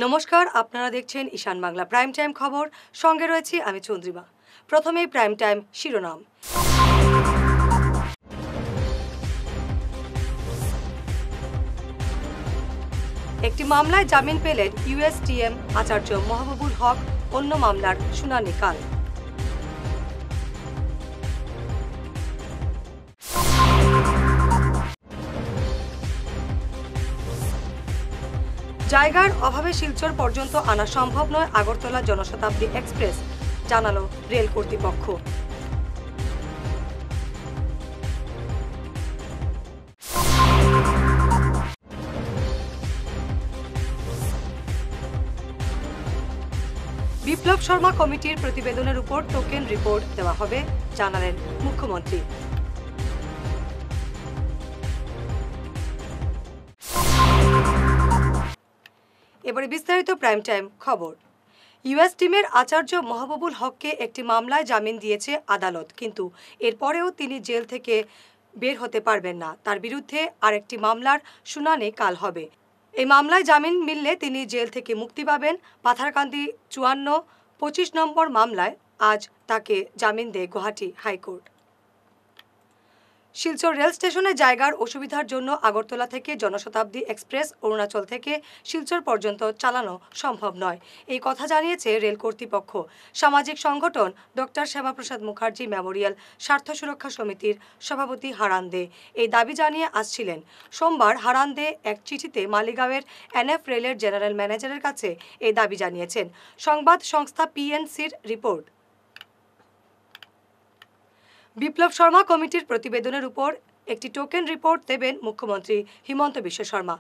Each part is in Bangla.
নমস্কার, আপনারা দেখছেন ঈশান বাংলা প্রাইম টাইম খবর। সঙ্গে রয়েছি আমি চন্দ্রিমা। প্রথমেই প্রাইম টাইম শিরোনাম। একটি মামলায় জামিন পেলেন ইউএসটিএম আচার্য মাহবুবুল হক, অন্য মামলার শুনানি কাল। জায়গার অভাবে শিলচর পর্যন্ত আনা সম্ভব নয় আগরতলা জনশতাব্দী এক্সপ্রেস, জানালো রেল কর্তৃপক্ষ। বিপ্লব শর্মা কমিটির প্রতিবেদনের উপর টোকেন রিপোর্ট দেওয়া হবে, জানালেন মুখ্যমন্ত্রী। এবারে বিস্তারিত প্রাইম টাইম খবর। ইউএস টিমের আচার্য মাহবুবুল হককে একটি মামলায় জামিন দিয়েছে আদালত, কিন্তু এরপরেও তিনি জেল থেকে বের হতে পারবেন না। তার বিরুদ্ধে আরেকটি মামলার শুনানি কাল হবে। এই মামলায় জামিন মিললে তিনি জেল থেকে মুক্তি পাবেন। পাথারকান্দি 54-25 নম্বর মামলায় আজ তাকে জামিন দেয় গুয়াহাটি হাইকোর্ট। শিলচর রেল স্টেশনে জায়গার অসুবিধার জন্য আগরতলা থেকে জনশতাব্দী এক্সপ্রেস অরুণাচল থেকে শিলচর পর্যন্ত চালানো সম্ভব নয়, এই কথা জানিয়েছে রেল কর্তৃপক্ষ। সামাজিক সংগঠন ডক্টর শ্যামাপ্রসাদ মুখার্জি মেমোরিয়াল স্বার্থ সুরক্ষা সমিতির সভাপতি হারান দে এই দাবি জানিয়ে আসছিলেন। সোমবার হারান দে এক চিঠিতে মালিগাঁওয়ের এনএফ রেলের জেনারেল ম্যানেজারের কাছে এই দাবি জানিয়েছেন। সংবাদ সংস্থা পিএনসির রিপোর্ট। বিপ্লব শর্মা কমিটির প্রতিবেদনের উপর একটি টোকেন রিপোর্ট দেবেন মুখ্যমন্ত্রী হিমন্ত বিশ্ব শর্মা।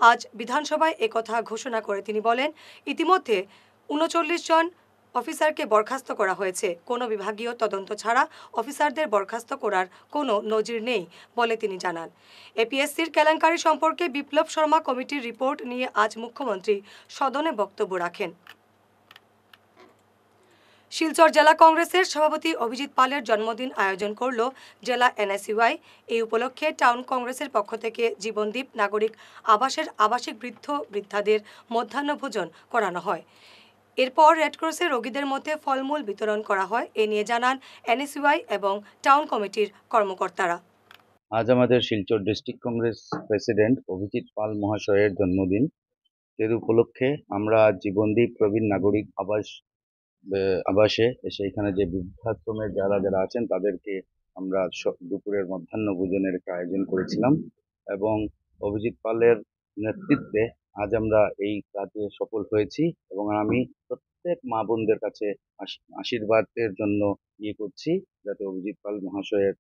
আজ বিধানসভায় একথা ঘোষণা করে তিনি বলেন, ইতিমধ্যে 39 জন অফিসারকে বরখাস্ত করা হয়েছে। কোনো বিভাগীয় তদন্ত ছাড়া অফিসারদের বরখাস্ত করার কোনো নজির নেই বলে তিনি জানান। এপিএসসির কেলেঙ্কারি সম্পর্কে বিপ্লব শর্মা কমিটির রিপোর্ট নিয়ে আজ মুখ্যমন্ত্রী সদনে বক্তব্য রাখেন। শিলচর জেলা কংগ্রেসের সভাপতি অভিজিৎ পালের জন্মদিন আয়োজন করল জেলা এনএসইউআই। এই উপলক্ষে টাউন কংগ্রেসের পক্ষ থেকে জীবনদীপ নাগরিক আবাসের আবাসিক বৃদ্ধ বৃদ্ধাদের মধ্যাহ্নভোজন করানো হয়। এরপর রেডক্রসের রোগীদের মধ্যে ফলমূল বিতরণ করা হয়। এ নিয়ে জানান এনএসইউআই এবং টাউন কমিটির কর্মকর্তারা। আজ আমাদের শিলচর ডিস্ট্রিক্ট কংগ্রেস প্রেসিডেন্ট অভিজিৎ পাল মহাশয়ের জন্মদিন। এর উপলক্ষে আমরা জীবনদীপ প্রবীণ নাগরিক আবাসে এসে এখানে যে বৃদ্ধাশ্রমের যারা আছেন তাদেরকে আমরা দুপুরের মধ্যাহ্ন ভোজনের একটা আয়োজন করেছিলাম এবং অভিজিৎ পালের নেতৃত্বে আজ আমরা এই কাজে সফল হয়েছি এবং আমি প্রত্যেক মা বোনদের কাছে আশীর্বাদের জন্য করছি যাতে অভিজিৎ পাল মহাশয়ের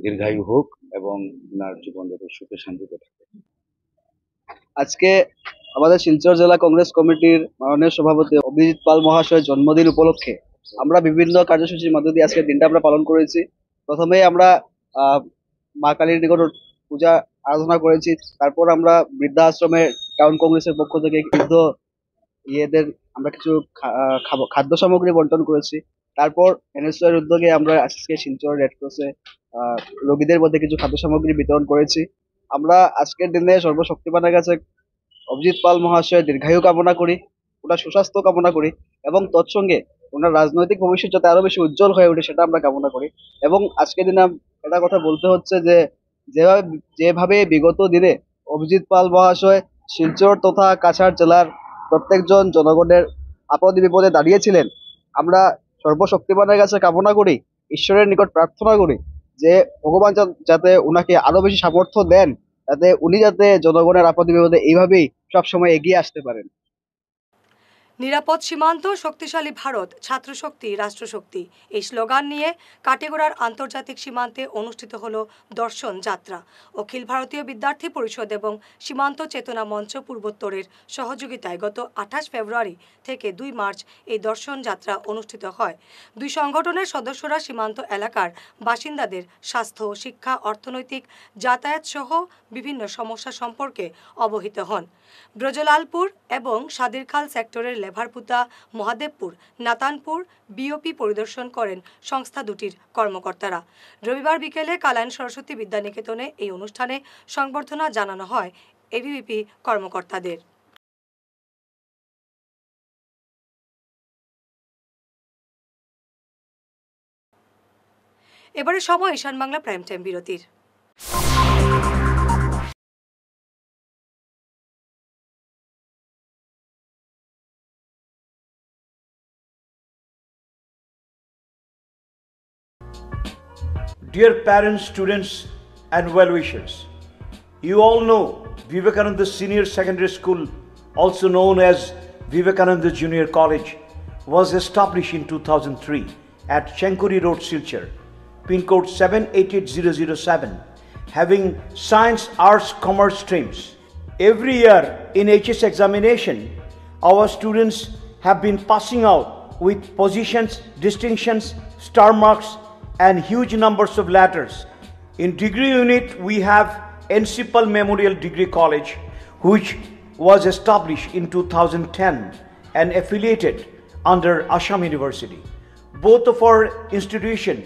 দীর্ঘায়ু হোক এবং ওনার জীবন যাতে সুখে শান্তিতে থাকে। আজকে আমাদের শিলচর জেলা কংগ্রেস কমিটির মাননীয় সভাপতি অভিজিৎ পাল মহাশয়ের জন্মদিন উপলক্ষে আমরা বিভিন্ন কার্যসূচির মধ্য দিয়ে আজকের দিনটা আমরা পালন করেছি। প্রথমে আমরা মা কালীর নিকট পূজা আরাধনা করেছি। তারপর আমরা বৃদ্ধাশ্রমে টাউন কংগ্রেসের পক্ষ থেকে বৃদ্ধ ইয়েদের আমরা কিছু খাদ্য সামগ্রী বন্টন করেছি। তারপর এনএসইউআই এর উদ্যোগে আমরা আজকে শিলচর রেডক্রসে রোগীদের মধ্যে কিছু খাদ্য সামগ্রী বিতরণ করেছি। আমরা আজকের দিনে সর্বশক্তিমানের কাছে অভিজিৎ পাল মহাশয়ের দীর্ঘায়ু কামনা করি, ওনার সুস্বাস্থ্য কামনা করি এবং তৎসঙ্গে ওনার রাজনৈতিক ভবিষ্যৎ যাতে আরো বেশি উজ্জ্বল হয়ে ওঠে সেটা আমরা কামনা করি। এবং আজকের দিনে একটা কথা বলতে হচ্ছে যে যেভাবে বিগত দিনে অভিজিৎ পাল মহাশয় শিলচর তথা কাছাড় জেলার প্রত্যেকজন জনগণের আপদে বিপদে দাঁড়িয়েছিলেন, আমরা সর্বশক্তিমানের কাছে কামনা করি, ঈশ্বরের নিকট প্রার্থনা করি যে ভগবান যাতে ওনাকে আরো বেশি সামর্থ্য দেন, যাতে উনি যাতে জনগণের আপদে বিপদে এইভাবেই সবসময় এগিয়ে আসতে পারেন। নিরাপদ সীমান্ত, শক্তিশালী ভারত, ছাত্রশক্তি, রাষ্ট্রশক্তি, এই স্লোগান নিয়ে কাটিগড়ার আন্তর্জাতিক সীমান্তে অনুষ্ঠিত হল দর্শন যাত্রা। অখিল ভারতীয় বিদ্যার্থী পরিষদ এবং সীমান্ত চেতনা মঞ্চ পূর্বোত্তরের সহযোগিতায় গত 28 ফেব্রুয়ারি থেকে 2 মার্চ এই দর্শন যাত্রা অনুষ্ঠিত হয়। দুই সংগঠনের সদস্যরা সীমান্ত এলাকার বাসিন্দাদের স্বাস্থ্য, শিক্ষা, অর্থনৈতিক, যাতায়াত সহ বিভিন্ন সমস্যা সম্পর্কে অবহিত হন। ব্রজলালপুর এবং সাদিরখাল সেক্টরের লেভারপুতা, মহাদেবপুর, নাতানপুর বিওপি পরিদর্শন করেন সংস্থা দুটির কর্মকর্তারা। রবিবার বিকেলে কালাইন সরস্বতী বিদ্যানিকেতনে এই অনুষ্ঠানে সংবর্ধনা জানানো হয় এবিভিপি কর্মকর্তাদের। এবারে সময় ঈশান বাংলা প্রাইম টাইম বিরতির। Dear parents, students, and well-wishers, you all know Vivekananda Senior Secondary School, also known as Vivekananda Junior College, was established in 2003 at Chenkuri Road, Silchar, pin code 788007, having science, arts, commerce streams. Every year in HS examination, our students have been passing out with positions, distinctions, star marks, and huge numbers of letters. In degree unit, we have Encipal Memorial Degree College, which was established in 2010 and affiliated under Assam University. Both of our institutions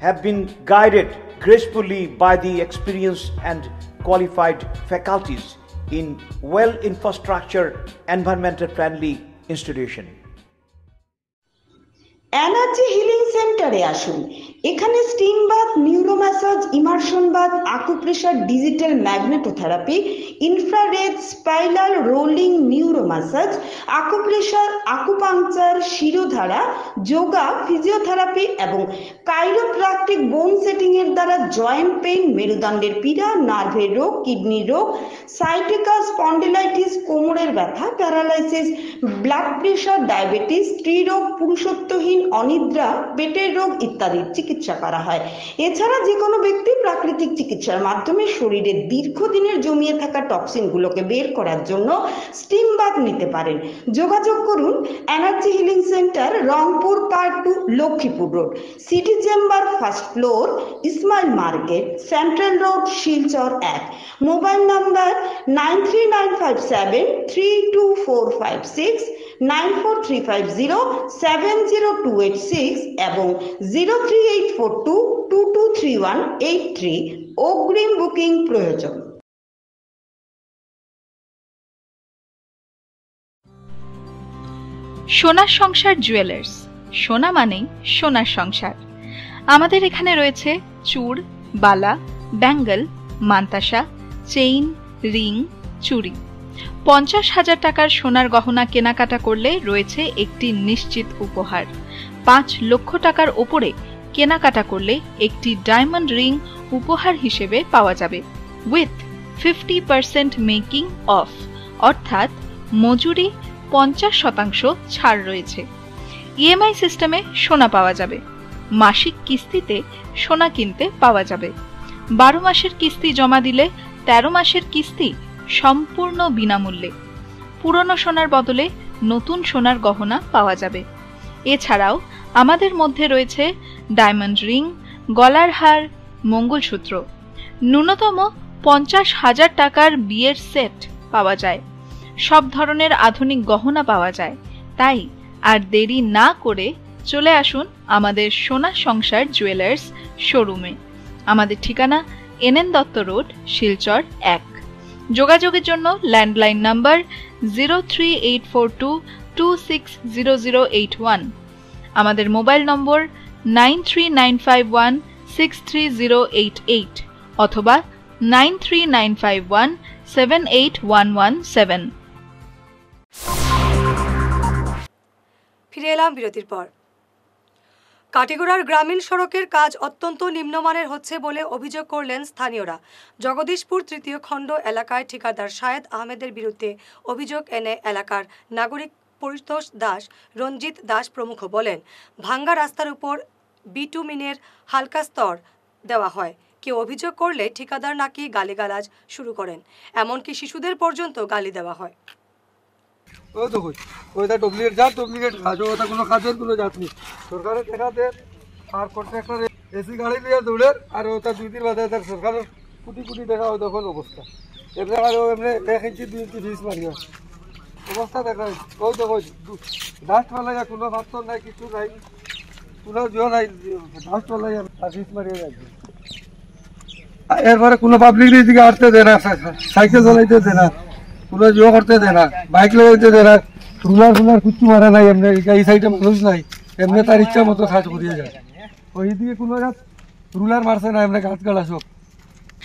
have been guided gracefully by the experienced and qualified faculties in well infrastructure, environmental friendly institution. Energy healing সেন্টারে আসুন। এখানে steam bath, neuro massage, immersion bath, acupressure, digital magnetotherapy, infrared, spiral, rolling, neuro massage, acupressure, acupuncture, shirodhara, yoga, physiotherapy এবং কাইরোপ্র্যাকটিক বোন সেটিং এর দ্বারা জয়েন্ট পেইন, মেরুদণ্ডের পীড়া, নার্ভের রোগ, কিডনির রোগ, সাইটিকা, স্পন্ডিলাইটিস, কোমরের ব্যথা, প্যারালাইসিস, ব্লাড প্রেশার, ডায়াবেটিস, স্ত্রীরোগ, পুরুষত্বহীন, অনিদ্রা, পেটের রোগ ইত্যাদির চিকিৎসা করা হয়। এছাড়া যে কোনো ব্যক্তি প্রাকৃতিক চিকিৎসার মাধ্যমে শরীরে দীর্ঘদিনের জমিয়ে থাকা টক্সিনগুলোকে বের করার জন্য স্টিম বাথ নিতে পারেন। যোগাযোগ করুন energy healing centre, Rangpur part 2, Lakshmipur road, city chamber, first floor, Ismail market, central road, Silchar 1। Mobile number 9395732456, 9435070286 এবং 03842223183। অগ্রিম বুকিং প্রয়োজন। সোনার সংসার জুয়েলার্স, সোনা মানেই সোনার সংসার। আমাদের এখানে রয়েছে চূড়, বালা, ব্যাঙ্গল, মান্তাসা, চেইন, রিং, চুড়ি। 50,000 টাকার সোনার গহনা কেনাকাটা করলে রয়েছে একটি নিশ্চিত উপহার। 5 লক্ষ টাকার ওপরে কেনাকাটা করলে একটি ডায়মন্ড রিং উপহার হিসেবে পাওয়া যাবে উইথ 50% মেকিং অফ, অর্থাৎ মজুরি 50% ছাড় রয়েছে। ইএমআই সিস্টেমে সোনা পাওয়া যাবে। মাসিক কিস্তিতে সোনা কিনতে পাওয়া যাবে। 12 মাসের কিস্তি জমা দিলে 13 মাসের কিস্তি সম্পূর্ণ বিনামূল্যে। পুরনো সোনার বদলে নতুন সোনার গহনা পাওয়া যাবে। এছাড়াও আমাদের মধ্যে রয়েছে ডায়মন্ড রিং, গলার হার, মঙ্গলসূত্র। ন্যূনতম 50,000 টাকার বিয়ের সেট পাওয়া যায়। সব ধরনের আধুনিক গহনা পাওয়া যায়। তাই আর দেরি না করে চলে আসুন আমাদের সোনা সংসার জুয়েলার্স শোরুমে। আমাদের ঠিকানা এনএন দত্ত রোড, শিলচর 1। যোগাযোগের জন্য ল্যান্ডলাইন নাম্বার 03842260081, আমাদের মোবাইল নম্বর 9395163088 অথবা 9395178117। ফিরে এলাম বিরতির পর। কাটিগড়ার গ্রামীণ সড়কের কাজ অত্যন্ত নিম্নমানের হচ্ছে বলে অভিযোগ করলেন স্থানীয়রা। জগদীশপুর 3য় খণ্ড এলাকায় ঠিকাদার শাহেদ আহমেদের বিরুদ্ধে অভিযোগ এনে এলাকার নাগরিক পরিতোষ দাস, রঞ্জিত দাস প্রমুখ বলেন, ভাঙ্গা রাস্তার উপর বিটুমিনের হালকা স্তর দেওয়া হয়। কেউ অভিযোগ করলে ঠিকাদার নাকি গালিগালাজ শুরু করেন, এমনকি শিশুদের পর্যন্ত গালি দেওয়া হয়। কোনো কাজের কোনো জাত নেই। সরকারের টাকাতে আর কন্ট্রাক্টর এসি গাড়ি নিয়ে দৌড়ের আর ওটা 2 দিন বাদে তার সরকারের কোটি কোটি টাকা তখন অবস্থা। এমনি আর এমনি 1 ইঞ্চি 2 ইঞ্চি ফিস মারিয়া অবস্থা দেখা ওই তো ডাস্ট ফেলাই কোনো ভাবতো নাই, কিছু নাই, কোনো জিও নাই, ডাস্ট ফেলাই আর ফিস মারিয়ে যাচ্ছে। এরপরে কোনো পাবলিক দিকে আসতে দেয় না, সাইকেল চালাইতে দেয় না, কোনো জিও করতে দেয় না, বাইক লাগাইতে দেয় না, রুলার কিচ্ছু মারা নাই। এমনি এই সাইডে মানুষ নাই, এমনি তার ইচ্ছা মতো কাজ করিয়ে যায়। ওই দিকে কোনো রুলার মারছে না এমনি কাজ কাটা সব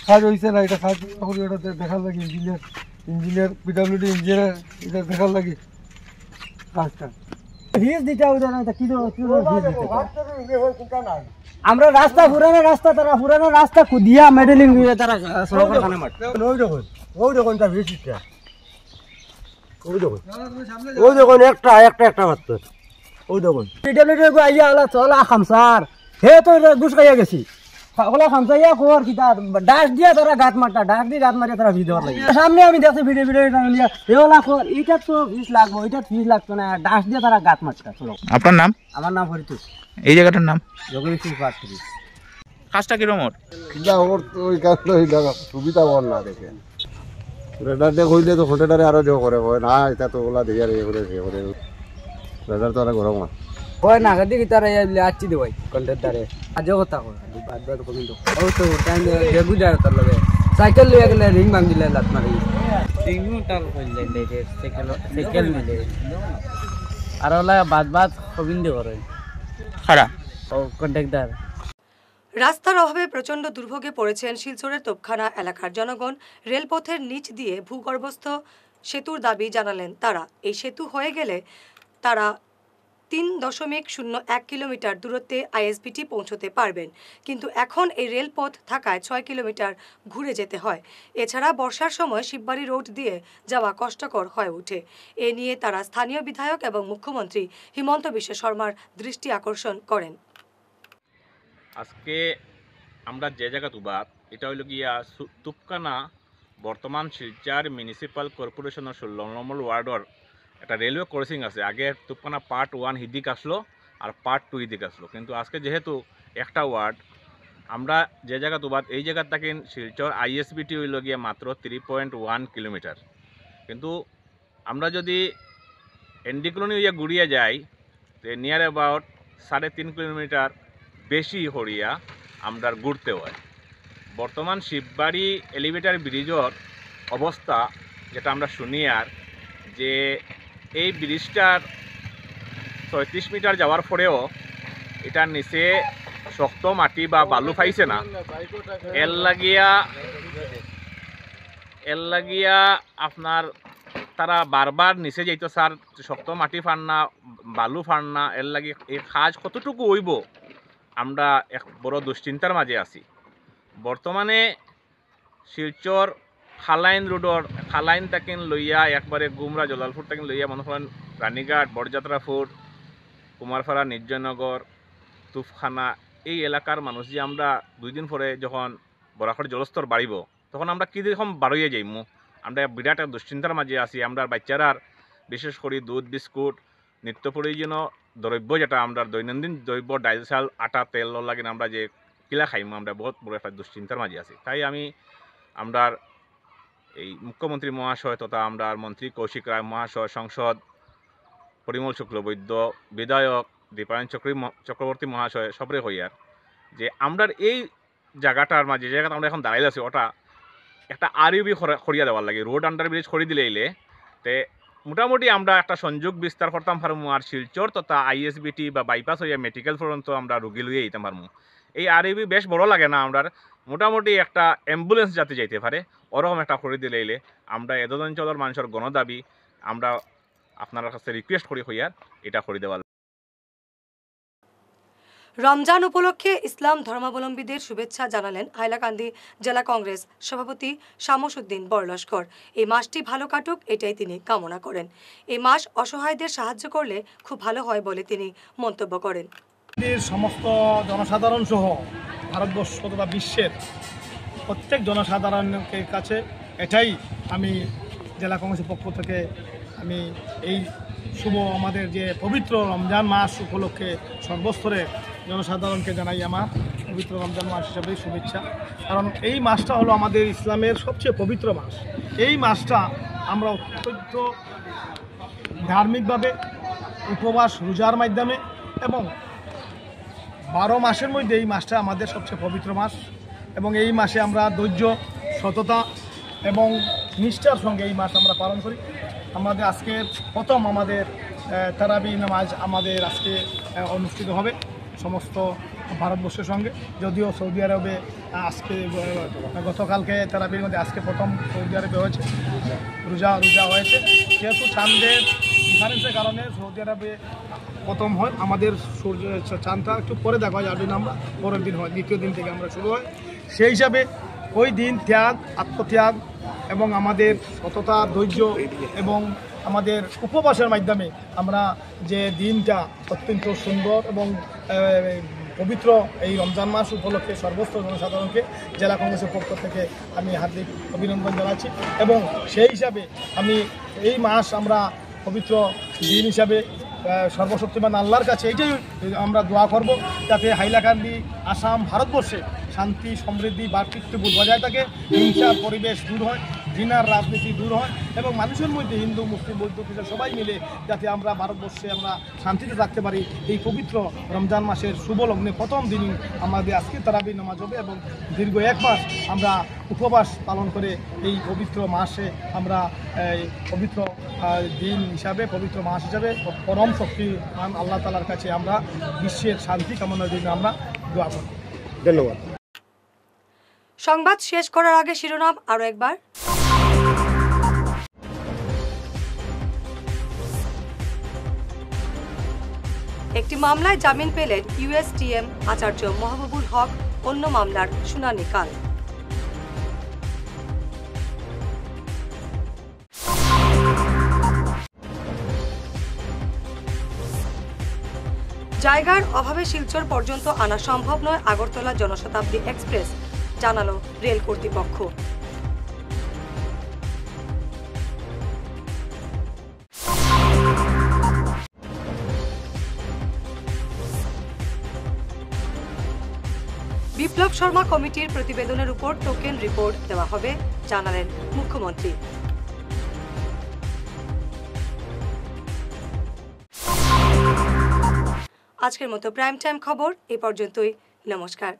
কাজ হয়েছে না, এটা কাজ ওটা দেখার লাগে ইঞ্জিনিয়ার পিডাব্লিউডি ইঞ্জিনিয়ার এটা দেখার লাগে কাজটা ফিজ দিতে হবে না, কি আমরা রাস্তা পুরানো রাস্তা তারা পুরানো রাস্তা খুদিয়া মেডেলিং দিয়ে তারা সড়কের খানে মারছে। ওই দেখুন তার ভিজিটটা ওই দেখুন একটা মাত্র ওই দেখুন পিডাব্লিউডি আইয়া আলা চলা খামসার হে তো ঘুষ খাইয়া গেছি ওলা খামসাইয়া খবর কি তার ডাস দিয়া তারা গাত মারটা ডাস দিয়ে গাত মারিয়া তারা ভিডিও লাগে সামনে আমি দেখছি ভিডিও এওলা খবর এটা তো ফিস লাগবো, এটা ফিস লাগতো না, ডাস দিয়ে তারা গাত মারটা। চলো আপনার নাম? আমার নাম হরিতুষ। এই জায়গাটার নাম? জগদীশ সিং পাত্রী। কাজটা কিরম ওর? ওর তো ওই কাজটা সুবিধা বল না দেখে রেডারে কইলে তো হোটেলারে আরো জো করে কয় না এটা তো ওলা দিয়ে ইয়ে করে সে করে রেডার তো অনেক গরম হয় ওই না গাদি কি তারা আচ্ছি দে ভাই কন্ট্রাক্টরে আজও কথা কয় বাদ কমি তো ও তো টাইম বেগু যায় তার লাগে সাইকেল লইয়া গেলে রিং ভাঙ দিলে লাত মারি রিং টাল কইলে দে সাইকেল মিলে আর ওলা বাদ গোবিন্দ করে খারাপ ও কন্ট্রাক্টর। রাস্তার অভাবে প্রচণ্ড দুর্ভোগে পড়েছেন শিলচরের তোপখানা এলাকার জনগণ। রেলপথের নিচ দিয়ে ভূগর্ভস্থ সেতুর দাবি জানালেন তারা। এই সেতু হয়ে গেলে তারা 3.01 কিলোমিটার দূরত্বে আইএসবিটি পৌঁছতে পারবেন, কিন্তু এখন এই রেলপথ থাকায় 6 কিলোমিটার ঘুরে যেতে হয়। এছাড়া বর্ষার সময় শিববাড়ি রোড দিয়ে যাওয়া কষ্টকর হয়ে ওঠে। এ নিয়ে তারা স্থানীয় বিধায়ক এবং মুখ্যমন্ত্রী হিমন্ত বিশ্ব শর্মার দৃষ্টি আকর্ষণ করেন। আজকে আমরা যে জায়গা তুবা এটা হইল গিয়া তুপকানা বর্তমান শিলচর মিউনিসিপাল কর্পোরেশনের 16 নম্বর ওয়ার্ডর একটা রেলওয়ে ক্রসিং আছে। আগে তুপকানা পার্ট 1 হিদিক আসলো আর পার্ট 2 হিদিক আসলো, কিন্তু আজকে যেহেতু একটা ওয়ার্ড আমরা যে জায়গা তুবা এই জায়গার থেকে শিলচর আইএসবিটি হইল গিয়া মাত্র 3.1 কিলোমিটার, কিন্তু আমরা যদি এনডি কলোনি হইয়া ঘুরিয়ে যাই তো নিয়ার অ্যাবাউট 3.5 কিলোমিটার বেশি হরিয়া আমরা ঘুরতে হয়। বর্তমান শিববাড়ি এলিভেটার ব্রিজের অবস্থা যেটা আমরা শুনি আর যে এই ব্রিজটার 36 মিটার যাওয়ার পরেও এটার নিচে শক্ত মাটি বা বালু পাইছে না। এর লাগিয়া আপনার তারা বারবার নিচে যাইতো স্যার, শক্ত মাটি ফান না বালু ফান না, এর লাগে এই কাজ কতটুকু হইব আমরা এক বড় দুশ্চিন্তার মাঝে আছি। বর্তমানে শিলচর খালাইন রোডর খালাইন তাকিন লইয়া একবারে গুমরা জলালপুর তাকিন লইয়া মনে করেন রানীঘাট বরযাত্রাপুর কুমারপাড়া নির্জয়নগর তুফখানা এই এলাকার মানুষ যে আমরা 2 দিন পরে যখন বরাকর জলস্তর বাড়িব তখন আমরা কীরকম বাড়িয়ে যাইমু, আমরা বিরাট এক দুশ্চিন্তার মাঝে আছি। আমরা বাচ্চারার বিশেষ করে দুধ বিস্কুট নিত্য প্রয়োজনীয় দ্রব্য যেটা আমরা দৈনন্দিন দ্রব্য ডাইল চাল আটা তেল লাগে আমরা যে কিলা খাইমু আমরা বহুত বড় একটা দুশ্চিন্তার মাঝে আছি। তাই আমরা এই মুখ্যমন্ত্রী মহাশয় তথা আমরা মন্ত্রী কৌশিক রায় মহাশয়, সংসদ পরিমল শুক্লবৈদ্য, বিধায়ক দীপায়ন চক্রবর্তী মহাশয় সবরে হইয়ার যে আমরা এই জায়গাটার মাঝে জায়গাটা আমরা এখন দাঁড়াইলে আছি ওটা একটা আরইউবি খড়িয়া দেওয়ার লাগে, রোড আন্ডার ব্রিজ খড়ি দিলে এলে তে মোটামুটি আমরা একটা সংযোগ বিস্তার করতাম পারমু আর শিলচর তথা আইএসবিটি বা বাইপাস হইয়া মেডিকেল পর্যন্ত আমরা রুগী লইয়া যেতাম পারমু। এই আরইউবি বেশ বড় লাগে না, আমরা মোটামুটি একটা অ্যাম্বুলেন্স যাতে যাইতে পারে ওরকম একটা খড়ি দিলে এলে আমরা এদদ অঞ্চলের মানুষের গণদাবি আমরা আপনার কাছে রিকোয়েস্ট করি হইয়ার এটা করে দেওয়া। রমজান উপলক্ষে ইসলাম ধর্মাবলম্বীদের শুভেচ্ছা জানালেন হাইলাকান্দি জেলা কংগ্রেস সভাপতি শামসুদ্দিন বড়লস্কর। এই মাসটি ভালো কাটুক এটাই তিনি কামনা করেন। এই মাস অসহায়দের সাহায্য করলে খুব ভালো হয় বলে তিনি মন্তব্য করেন। সমস্ত জনসাধারণ সহ ভারতবর্ষ তথা বিশ্বের প্রত্যেক জনসাধারণের কাছে এটাই আমি জেলা কংগ্রেসের পক্ষ থেকে আমি এই শুভ আমাদের যে পবিত্র রমজান মাস উপলক্ষে সর্বস্তরে জনসাধারণকে জানাই আমার পবিত্র রমজান মাস হিসাবে শুভেচ্ছা। কারণ এই মাসটা হলো আমাদের ইসলামের সবচেয়ে পবিত্র মাস। এই মাসটা আমরা অত্যন্ত ধার্মিকভাবে উপবাস রোজার মাধ্যমে এবং 12 মাসের মধ্যে এই মাসটা আমাদের সবচেয়ে পবিত্র মাস এবং এই মাসে আমরা ধৈর্য সততা এবং নিষ্ঠার সঙ্গে এই মাস আমরা পালন করি। আমাদের আজকে প্রথম আমাদের তারাবি নামাজ আমাদের আজকে অনুষ্ঠিত হবে। সমস্ত ভারতবর্ষের সঙ্গে। যদিও সৌদি আরবে আজকে গতকালকে তেরাবির মধ্যে আজকে প্রথম সৌদি আরবে হয়েছে, রোজা হয়েছে। যেহেতু চাঁদের ডিফারেন্সের কারণে সৌদি আরবে প্রথম হয়, আমাদের সূর্য চাঁদটা একটু পরে দেখা হয়, আরবি আমরা পরের দিন হয়, দ্বিতীয় দিন থেকে আমরা শুরু হয়। সেই হিসাবে ওই দিন ত্যাগ, আত্মত্যাগ এবং আমাদের সততা, ধৈর্য এবং আমাদের উপবাসের মাধ্যমে আমরা যে দিনটা অত্যন্ত সুন্দর এবং পবিত্র এই রমজান মাস উপলক্ষে সর্বস্ত জনসাধারণকে জেলা কংগ্রেসের পক্ষ থেকে আমি হার্দিক অভিনন্দন জানাচ্ছি। এবং সেই হিসাবে আমি এই মাস আমরা পবিত্র দিন হিসাবে সর্বশক্তিমান আল্লাহর কাছে এইটাই আমরা দোয়া করব, যাতে হাইলাকান্দি, আসাম, ভারতবর্ষে শান্তি, সমৃদ্ধি, ভ্রাতৃত্ববোধ বজায় থাকে, হিংসার পরিবেশ দূর হয়, ঘৃণার রাজনীতি দূর হয় এবং মানুষের মধ্যে হিন্দু, মুসলিম, বৌদ্ধ, খ্রিস্টান সবাই মিলে যাতে আমরা ভারতবর্ষে আমরা শান্তিতে থাকতে পারি। এই পবিত্র রমজান মাসের শুভ লগ্নে প্রথম দিনই আমাদের আজকে তারাবি নামাজ হবে এবং দীর্ঘ 1 মাস আমরা উপবাস পালন করে এই পবিত্র মাসে আমরা পবিত্র দিন হিসাবে, পবিত্র মাস হিসাবে পরম শক্তিমান আল্লাহ তাআলার কাছে আমরা বিশ্বের শান্তি কামনার জন্য আমরা দোয়া করি। ধন্যবাদ। সংবাদ শেষ করার আগে শিরোনাম আরো একবার। একটি মামলায় জামিন পেলেন ইউএসটিএম আচার্য মাহবুবুল হক, অন্য মামলার শুনানি কাল। জায়গার অভাবে শিলচর পর্যন্ত আনা সম্ভব নয় আগরতলা জনশতাব্দী এক্সপ্রেস, জানালো রেল কর্তৃপক্ষ। বিপ্লব শর্মা কমিটির প্রতিবেদনের উপর টোকেন রিপোর্ট দেওয়া হবে, জানালেন মুখ্যমন্ত্রী। আজকের মতো প্রাইম টাইম খবর এ পর্যন্তই। নমস্কার।